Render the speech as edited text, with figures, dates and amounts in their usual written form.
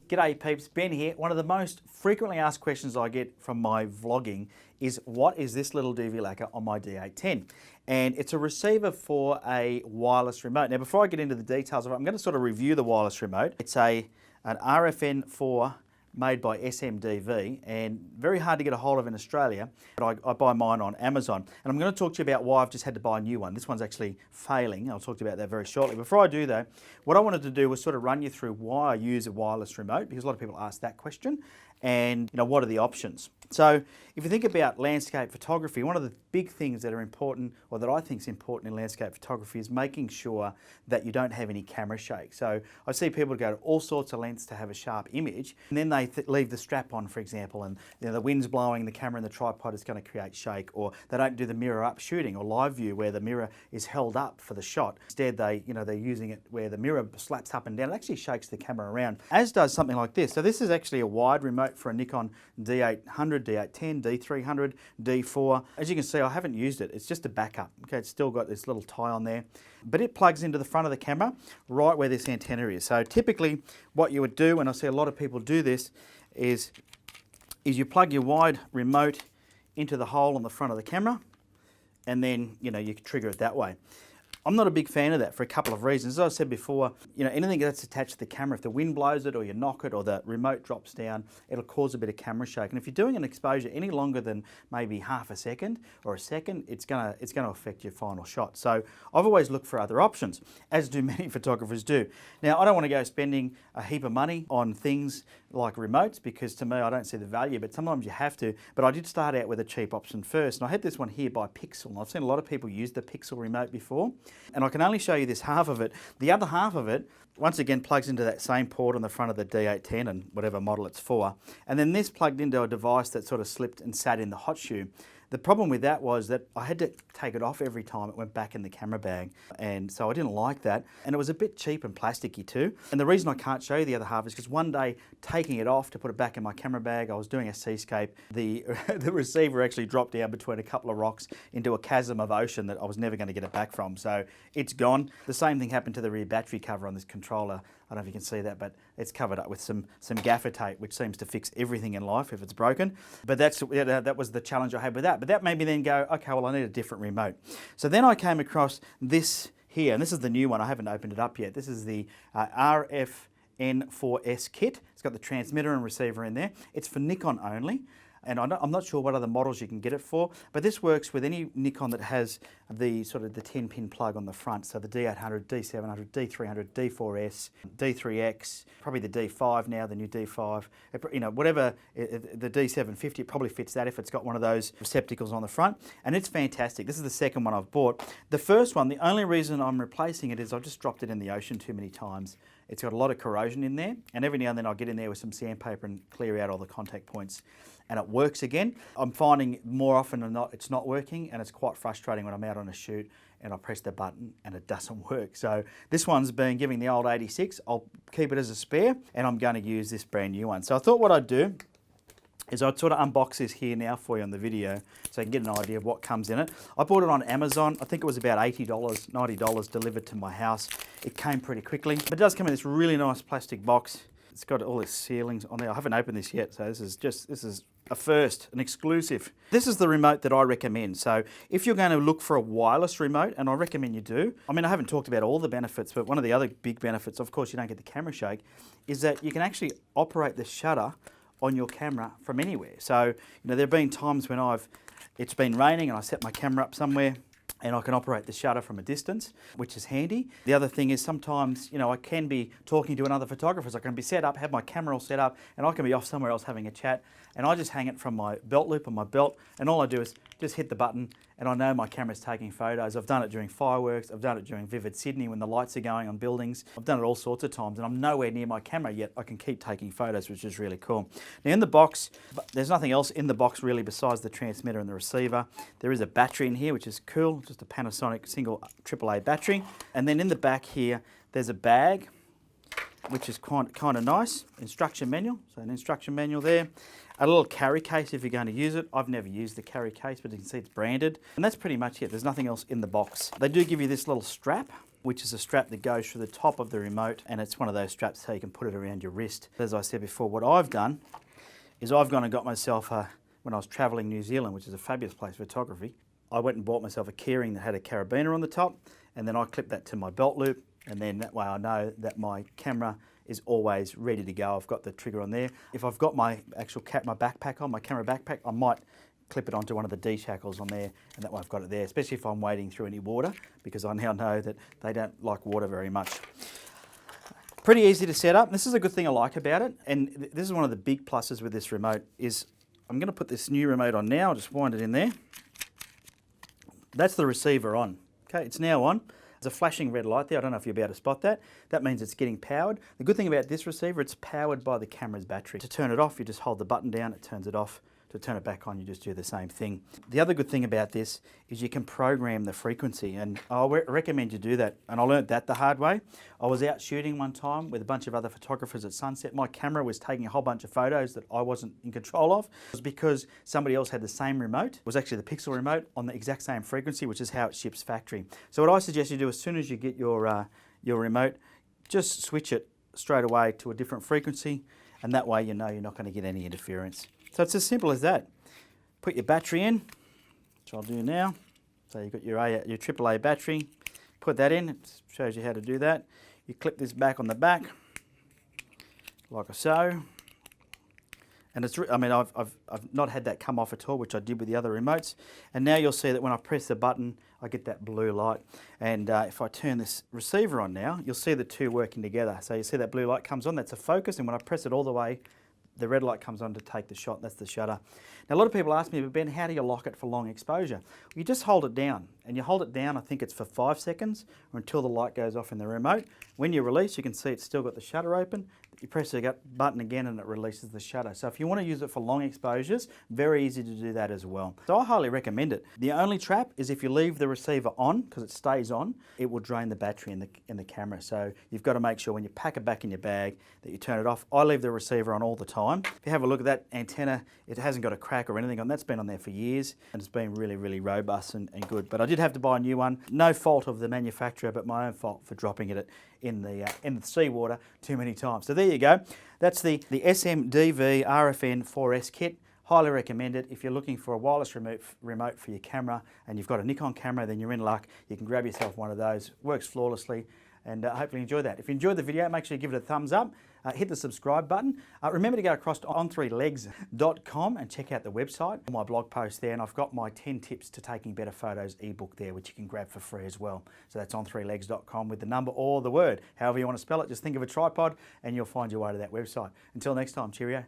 G'day peeps, Ben here. One of the most frequently asked questions I get from my vlogging is, what is this little DV lacquer on my D810? And it's a receiver for a wireless remote. Now before I get into the details of it, I'm going to sort of review the wireless remote. It's an RFN4 made by SMDV and very hard to get a hold of in Australia, but I buy mine on Amazon. And I'm going to talk to you about why I've just had to buy a new one. This one's actually failing. I'll talk to you about that very shortly. Before I do though, what I wanted to do was sort of run you through why I use a wireless remote, because a lot of people ask that question, and what are the options. So if you think about landscape photography, one of the big things that are important, or that I think is important in landscape photography, is making sure that you don't have any camera shake. So I see people go to all sorts of lengths to have a sharp image, and then they leave the strap on, for example, and the wind's blowing, the camera and the tripod is going to create shake, or they don't do the mirror up shooting or live view where the mirror is held up for the shot. Instead, they're using it where the mirror slaps up and down. It actually shakes the camera around, as does something like this. So this is actually a wide remote for a Nikon D800, D810, D300, D4. As you can see, I haven't used it. It's just a backup. Okay, it's still got this little tie on there, but it plugs into the front of the camera right where this antenna is. So typically what you would do, and I see a lot of people do this, is you plug your wide remote into the hole on the front of the camera, and then you can trigger it that way. I'm not a big fan of that for a couple of reasons. As I said before, anything that's attached to the camera, if the wind blows it or you knock it or the remote drops down, it'll cause a bit of camera shake. And if you're doing an exposure any longer than maybe half a second or a second, it's gonna affect your final shot. So I've always looked for other options, as do many photographers do. Now, I don't want to go spending a heap of money on things like remotes, because to me, I don't see the value, but sometimes you have to. But I did start out with a cheap option first, and I had this one here by Pixel. And I've seen a lot of people use the Pixel remote before, and I can only show you this half of it. The other half of it, once again, plugs into that same port on the front of the D810 and whatever model it's for. And then this plugged into a device that sort of slipped and sat in the hot shoe. The problem with that was that I had to take it off every time it went back in the camera bag, and so I didn't like that, and it was a bit cheap and plasticky too. And the reason I can't show you the other half is because one day, taking it off to put it back in my camera bag, I was doing a seascape. The receiver actually dropped down between a couple of rocks into a chasm of ocean that I was never going to get it back from, so it's gone. The same thing happened to the rear battery cover on this controller. I don't know if you can see that, but it's covered up with some gaffer tape, which seems to fix everything in life if it's broken. But that was the challenge I had with that. But that made me then go, okay, well, I need a different remote. So then I came across this here, and this is the new one. I haven't opened it up yet. This is the RFN4s kit. It's got the transmitter and receiver in there. It's for Nikon only. And I'm not sure what other models you can get it for, but this works with any Nikon that has the 10-pin plug on the front. So the D800, D700, D300, D4S, D3X, probably the D5 now, the new D5, whatever, the D750, it probably fits that if it's got one of those receptacles on the front. And it's fantastic. This is the second one I've bought. The first one, the only reason I'm replacing it is I've just dropped it in the ocean too many times. It's got a lot of corrosion in there, and every now and then I'll get in there with some sandpaper and clear out all the contact points, and it works again. I'm finding more often than not it's not working, and it's quite frustrating when I'm out on a shoot and I press the button and it doesn't work. So this one's been giving the old 86. I'll keep it as a spare, and I'm going to use this brand new one. So I thought what I'd do is I'd sort of unbox this here now for you on the video so you can get an idea of what comes in it. I bought it on Amazon. I think it was about $80, $90 delivered to my house. It came pretty quickly, but it does come in this really nice plastic box. It's got all its sealings on there. I haven't opened this yet, so this is a first, an exclusive. This is the remote that I recommend. So if you're going to look for a wireless remote, and I recommend you do, I mean, I haven't talked about all the benefits, but one of the other big benefits, of course, you don't get the camera shake, is that you can actually operate the shutter on your camera from anywhere. So, there have been times when it's been raining and I set my camera up somewhere and I can operate the shutter from a distance, which is handy. The other thing is sometimes, I can be talking to another photographer, so I can be set up, have my camera all set up, and I can be off somewhere else having a chat, and I just hang it from my belt loop on my belt, and all I do is just hit the button, and I know my camera's taking photos. I've done it during fireworks, I've done it during Vivid Sydney when the lights are going on buildings. I've done it all sorts of times, and I'm nowhere near my camera yet. I can keep taking photos, which is really cool. Now in the box, there's nothing else in the box really besides the transmitter and the receiver. There is a battery in here, which is cool, just a Panasonic single AAA battery. And then in the back here, there's a bag, which is kind of nice. Instruction manual, so an instruction manual there. A little carry case if you're going to use it. I've never used the carry case, but you can see it's branded. And that's pretty much it. There's nothing else in the box. They do give you this little strap, which is a strap that goes through the top of the remote, and it's one of those straps so you can put it around your wrist. As I said before, what I've done is I've gone and got myself when I was travelling New Zealand, which is a fabulous place for photography, I went and bought myself a keyring that had a carabiner on the top, and then I clipped that to my belt loop, and then that way I know that my camera is always ready to go. I've got the trigger on there. If I've got my actual my backpack on, my camera backpack, I might clip it onto one of the D shackles on there, and that way I've got it there, especially if I'm wading through any water, because I now know that they don't like water very much. Pretty easy to set up. This is a good thing I like about it, and this is one of the big pluses with this remote is I'm going to put this new remote on now. I'll just wind it in there. That's the receiver on. Okay, it's now on. There's a flashing red light there. I don't know if you'll be able to spot that. That means it's getting powered. The good thing about this receiver, it's powered by the camera's battery. To turn it off, you just hold the button down, it turns it off. To turn it back on, you just do the same thing. The other good thing about this is you can program the frequency, and I recommend you do that. And I learned that the hard way. I was out shooting one time with a bunch of other photographers at sunset. My camera was taking a whole bunch of photos that I wasn't in control of. It was because somebody else had the same remote. It was actually the Pixel remote on the exact same frequency, which is how it ships factory. So what I suggest you do as soon as you get your remote, just switch it straight away to a different frequency, and that way you know you're not going to get any interference. So it's as simple as that. Put your battery in, which I'll do now. So you've got your AAA battery, put that in, it shows you how to do that. You clip this back on the back, like so. And it's, I mean, I've not had that come off at all, which I did with the other remotes. And now you'll see that when I press the button, I get that blue light. And if I turn this receiver on now, you'll see the two working together. So you see that blue light comes on, that's a focus, and when I press it all the way, the red light comes on to take the shot. That's the shutter. Now, a lot of people ask me, but Ben, how do you lock it for long exposure? Well, you just hold it down, and you hold it down, I think it's for 5 seconds, or until the light goes off in the remote. When you release, you can see it's still got the shutter open. You press the button again and it releases the shutter. So if you want to use it for long exposures, very easy to do that as well. So I highly recommend it. The only trap is if you leave the receiver on, because it stays on, it will drain the battery in the camera. So you've got to make sure when you pack it back in your bag that you turn it off. I leave the receiver on all the time. If you have a look at that antenna, it hasn't got a crack or anything on. That's been on there for years, and it's been really, really robust and good. But I did have to buy a new one. No fault of the manufacturer, but my own fault for dropping it in the seawater too many times. So there you go. That's the SMDV RFN4s kit. Highly recommend it. If you're looking for a wireless remote for your camera and you've got a Nikon camera, then you're in luck. You can grab yourself one of those. Works flawlessly, and hopefully enjoy that. If you enjoyed the video, make sure you give it a thumbs up. Hit the subscribe button. Remember to go across to on3legs.com and check out the website. My blog post there, and I've got my 10 tips to taking better photos ebook there, which you can grab for free as well. So that's on3legs.com with the number or the word. However you want to spell it, just think of a tripod and you'll find your way to that website. Until next time, cheerio.